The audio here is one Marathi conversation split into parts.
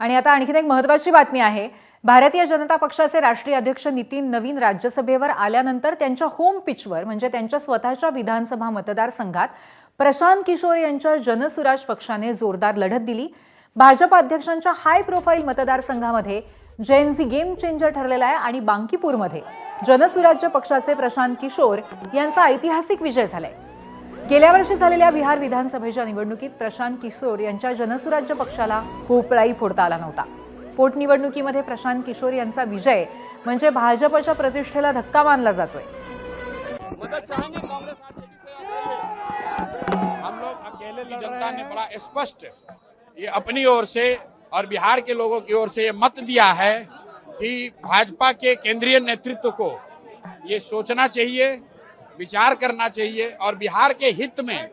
आणि आता आणखीन एक महत्त्वाची बातमी आहे। भारतीय जनता पक्षाचे राष्ट्रीय अध्यक्ष नितीन नवीन राज्यसभेवर आल्यानंतर त्यांच्या होम पिचवर म्हणजे त्यांच्या स्वतःच्या विधानसभा मतदारसंघात प्रशांत किशोर यांच्या जनसुराज पक्षाने जोरदार लढत दिली। भाजप अध्यक्षांच्या हाय प्रोफाइल मतदारसंघामध्ये जेएनझी गेम चेंजर ठरलेला आहे आणि बांकीपूरमध्ये जनसुराज्य पक्षाचे प्रशांत किशोर यांचा ऐतिहासिक विजय झालाय। गेल्या वर्षी झालेल्या बिहार विधानसभेच्या निवडणुकीत प्रशांत किशोर यांच्या जनसुराज्य पक्षाला भोपळाही फोडता आला नव्हता। पोटनिवडणुकीमध्ये प्रशांत किशोर यांचा विजय म्हणजे भाजपच्या प्रतिष्ठेला धक्का मानला जातोय। हम लोग अकेले जनता ने बड़ा स्पष्ट ये अपनी ओर से और बिहार के लोगों की ओर से ये मत दिया है कि भाजपा के केंद्रीय नेतृत्व को ये सोचना चाहिए, विचार करना चाहिए और बिहार के हित में,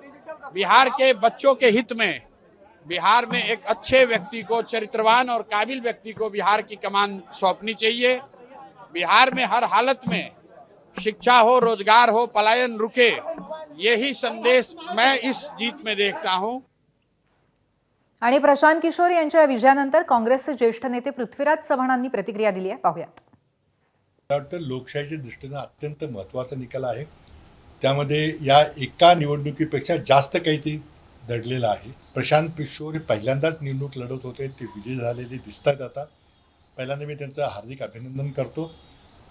बिहार के बच्चों के हित में, बिहार में एक अच्छे व्यक्ति को, चरित्रवान और काबिल व्यक्ति को बिहार की कमान सौंपनी चाहिए। बिहार में हर हालत में शिक्षा हो, रोजगार हो, पलायन रुके, यही संदेश मैं इस जीत में देखता हूं। आणि प्रशांत किशोर यांच्या विजयानंतर काँग्रेसचे ज्येष्ठ नेते पृथ्वीराज चव्हाणांनी प्रतिक्रिया दिली आहे, पाहूयात। मला वाटतं लोकशाहीच्या दृष्टीने अत्यंत महत्त्वाचा निकाल आहे। त्यामध्ये या एका निवडणुकीपेक्षा जास्त काहीतरी दडलेलं आहे। प्रशांत किशोर हे पहिल्यांदाच निवडणूक लढत होते, ते विजयी झालेले दिसतात। आता पहिल्यांदा मी त्यांचं हार्दिक अभिनंदन करतो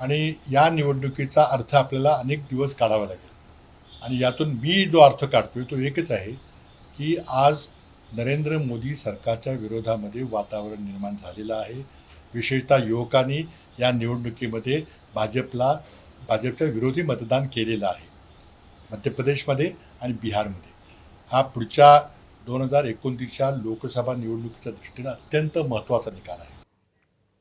आणि या निवडणुकीचा अर्थ आपल्याला अनेक दिवस काढावा लागेल आणि यातून मी जो अर्थ काढतोय तो एकच आहे की आज नरेंद्र मोदी सरकारच्या विरोधामध्ये वातावरण निर्माण झालेलं आहे। विशेषतः युवकांनी या निवडणुकीमध्ये भाजपच्या विरोधी मतदान केलेलं आहे, मध्य प्रदेशमध्ये आणि बिहारमध्ये। हा पुढच्या 2029च्या लोकसभा निवडणुकीच्या दृष्टीने अत्यंत महत्त्वाचा निकाल आहे।